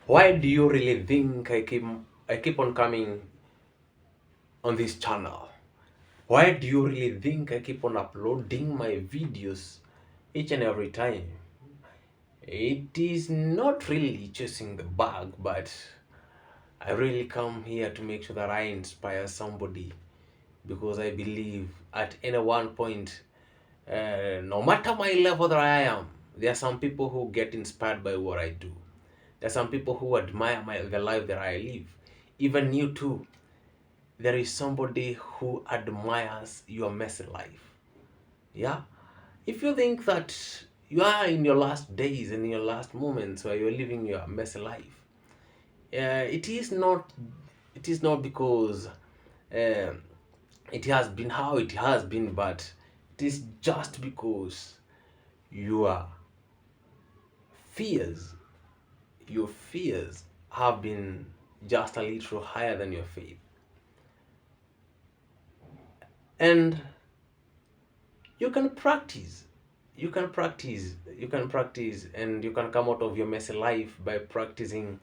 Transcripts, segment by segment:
Why do you really think I keep on coming on this channel? Why do you really think I keep on uploading my videos each and every time? It is not really chasing the bag, but I really come here to make sure that I inspire somebody, because I believe at any one point, no matter my level that I am, there are some people who get inspired by what I do. There are some people who admire the life that I live. Even you too. There is somebody who admires your messy life. Yeah? If you think that you are in your last days and in your last moments where you're living your messy life, it is not because um it has been how it has been, but it is just because your fears your fears have been just a little higher than your faith. And you can practice you can practice and you can come out of your messy life by practicing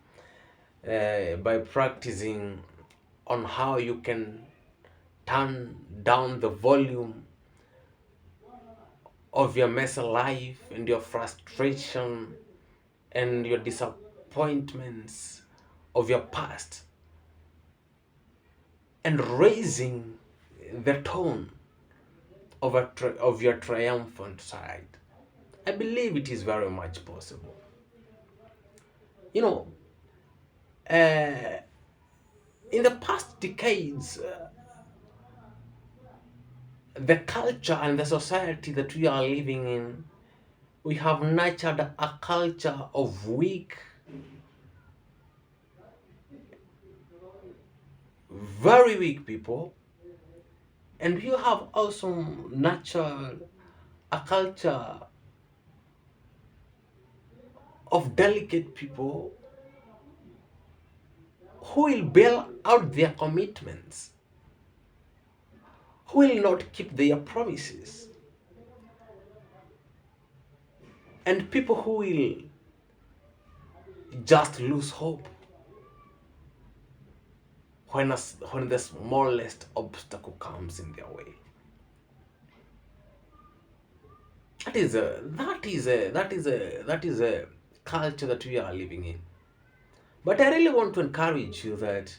on how you can turn down the volume of your messy life and your frustration and your disappointments of your past, and raising the tone of your triumphant side. I believe it is very much possible. You know, uh, in the past decades, the culture and the society that we are living in, we have nurtured a culture of weak, very weak people, and you have also nurtured a culture of delicate people who will bail out their commitments, who will not keep their promises, and people who will just lose hope when the smallest obstacle comes in their way. That is a culture that we are living in. But I really want to encourage you that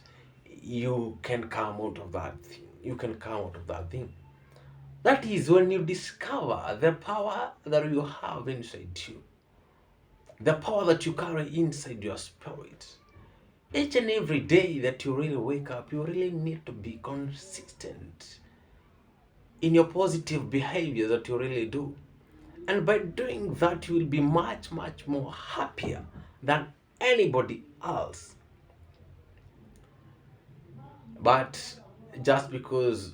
you can come out of that thing. You can come out of that thing. That is when you discover the power that you have inside you, the power that you carry inside your spirit. Each and every day that you really wake up, you really need to be consistent in your positive behavior that you really do. And by doing that, you will be much, much more happier than anybody else. But just because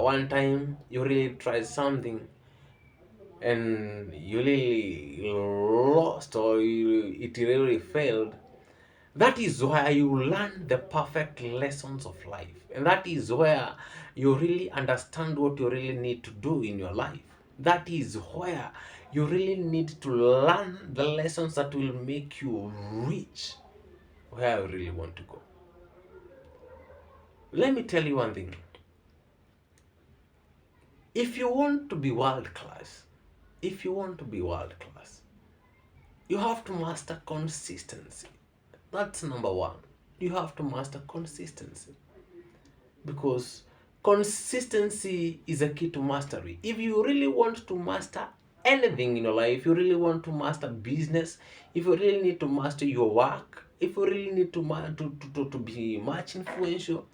one time you really tried something and you really lost, or it really failed, that is where you learn the perfect lessons of life. And that is where you really understand what you really need to do in your life. That is where you really need to learn the lessons that will make you reach where you really want to go. Let me tell you one thing. If you want to be world class, if you want to be world class, you have to master consistency. That's number one. You have to master consistency, because consistency is a key to mastery. If you really want to master anything in your life, if you really want to master business, if you really need to master your work, if you really need to be much influential,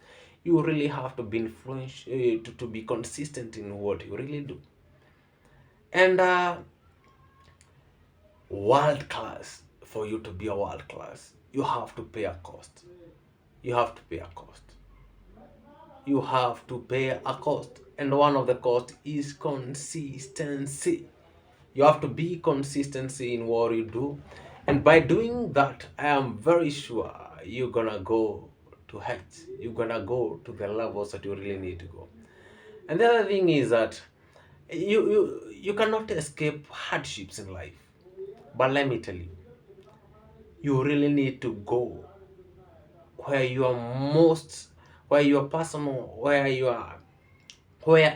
you really have to be influential, to be consistent in what you really do. And world class, for you to be a world class, you have to pay a cost. You have to pay a cost. You have to pay a cost, and one of the cost is consistency. You have to be consistency in what you do, and by doing that, I am very sure you're gonna go to heights. You're gonna go to the levels that you really need to go. And the other thing is that you cannot escape hardships in life. But let me tell you, You really need to go where you are most, where your personal, where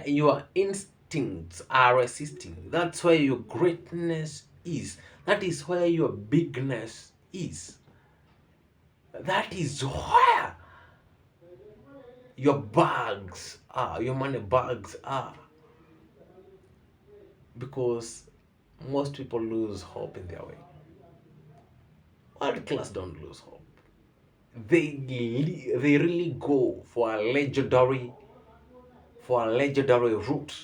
your instincts are resisting. That's where your greatness is. That is where your bigness is. That is where your bags are, your money bags are. Because most people lose hope in their way. World class don't lose hope. They really go for a legendary route.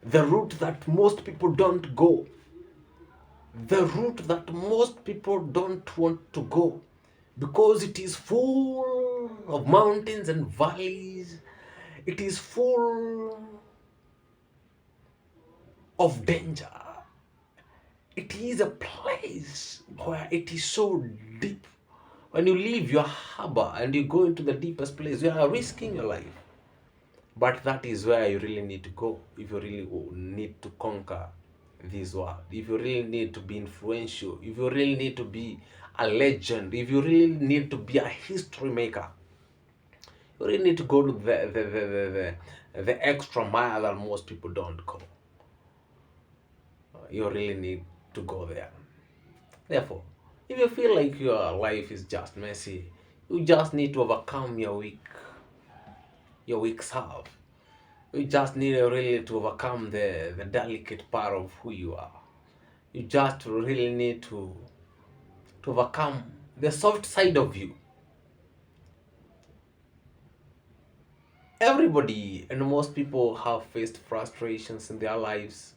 The route that most people don't go. The route that most people don't want to go. Because it is full of mountains and valleys. It is full of danger. It is a place where it is so deep. When you leave your harbor and you go into the deepest place, you are risking your life. But that is where you really need to go if you really need to conquer this world. If you really need to be influential, if you really need to be a legend, if you really need to be a history maker, you really need to go to the extra mile that most people don't go. You really need to go there. Therefore, if you feel like your life is just messy, you just need to overcome your weak self. You just need really to overcome the delicate part of who you are. You just really need to overcome the soft side of you. Everybody and most people have faced frustrations in their lives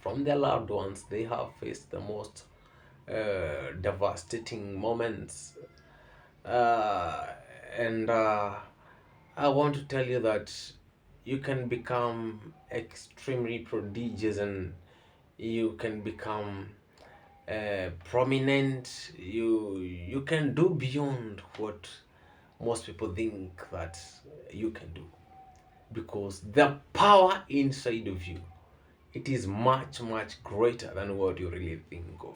from their loved ones. They have faced the most devastating moments. Uh, and I want to tell you that you can become extremely prodigious and you can become prominent. You can do beyond what most people think that you can do, because the power inside of you, it is much greater than what you really think of.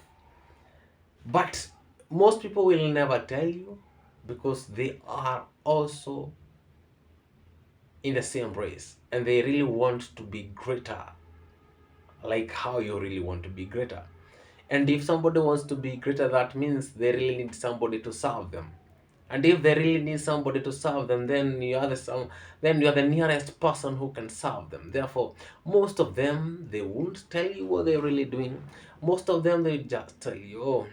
But most people will never tell you because they are also in the same race and they really want to be greater, like how you really want to be greater. And if somebody wants to be greater, that means they really need somebody to serve them. And if they really need somebody to serve them, then you are the nearest person who can serve them. Therefore, most of them, they won't tell you what they're really doing. Most of them, they just tell you, oh,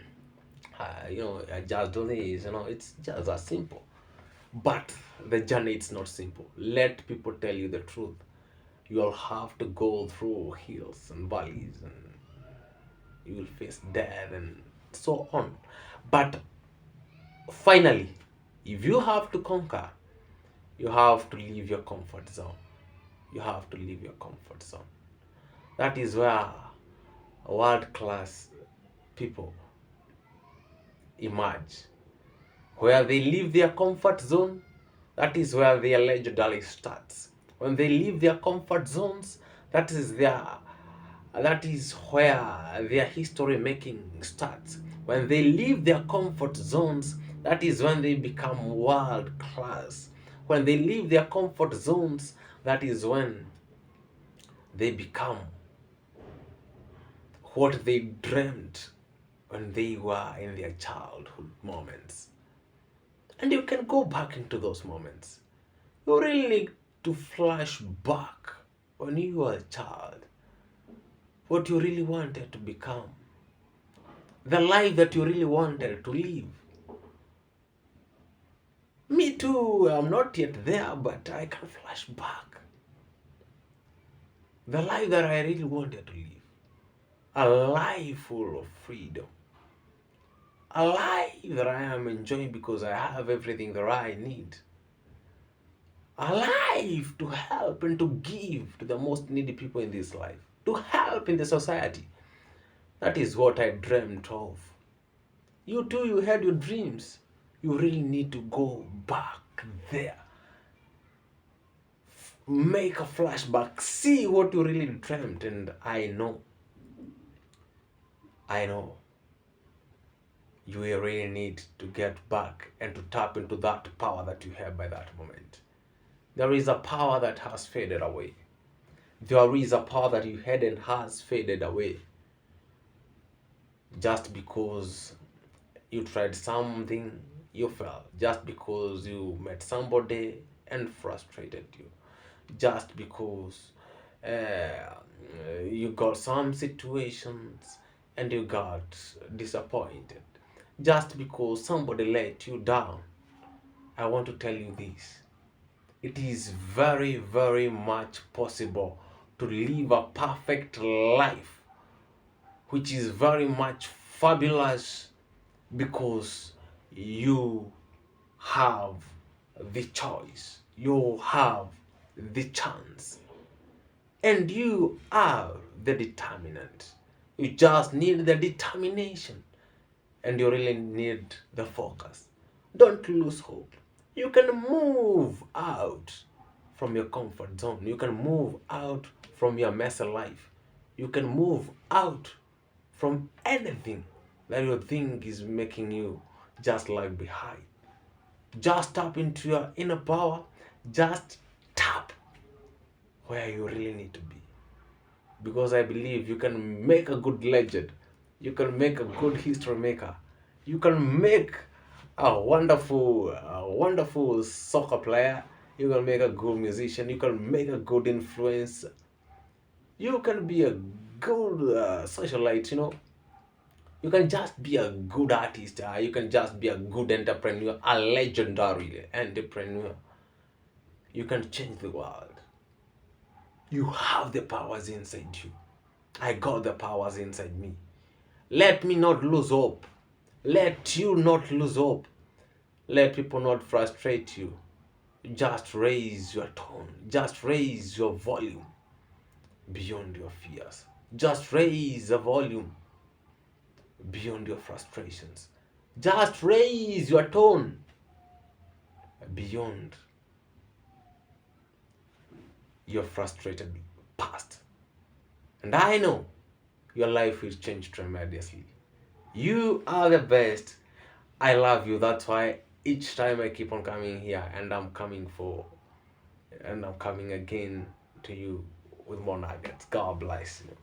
I just do this. It's just that simple. But the journey, it's not simple. Let people tell you the truth. You'll have to go through hills and valleys, and you will face death and so on. But finally, if you have to conquer, you have to leave your comfort zone. You have to leave your comfort zone. That is where world class people emerge. Where they leave their comfort zone, that is where their legendary starts. When they leave their comfort zones, that is where their history making starts. When they leave their comfort zones, that is when they become world class. When they leave their comfort zones, that is when they become what they dreamt when they were in their childhood moments. And you can go back into those moments. You really need to flash back when you were a child, what you really wanted to become, the life that you really wanted to live. Me too, I'm not yet there, but I can flash back. The life that I really wanted to live. A life full of freedom. A life that I am enjoying because I have everything that I need. A life to help and to give to the most needy people in this life. To help in the society. That is what I dreamt of. You too, you had your dreams. You really need to go back there. Make a flashback. See what you really dreamt. And I know you will really need to get back and to tap into that power that you have by that moment. There is a power that has faded away. There is a power that you had and has faded away just because you tried something, you failed. Just because you met somebody and frustrated you. Just because you got some situations and you got disappointed. Just because somebody let you down. I want to tell you this. It is very, very much possible to live a perfect life, which is very much fabulous because you have the choice, you have the chance, and you are the determinant. You just need the determination and you really need the focus. Don't lose hope. You can move out from your comfort zone. You can move out from your messy life. You can move out from anything that you think is making you just lag behind. Just tap into your inner power. Just tap where you really need to be. Because I believe you can make a good legend. You can make a good history maker. You can make a wonderful soccer player. You can make a good musician. You can make a good influence. You can be a good socialite. You can just be a good artist. You can just be a good entrepreneur, a legendary entrepreneur. You can change the world. You have the powers inside you. I got the powers inside me. Let me not lose hope. Let you not lose hope. Let people not frustrate you. Just raise your tone. Just raise your volume beyond your fears. Just raise the volume beyond your frustrations. Just raise your tone beyond your frustrated past. And I know your life will change tremendously. You are the best. I love you. That's why each time I keep on coming here and I'm coming again to you with more nuggets. God bless you.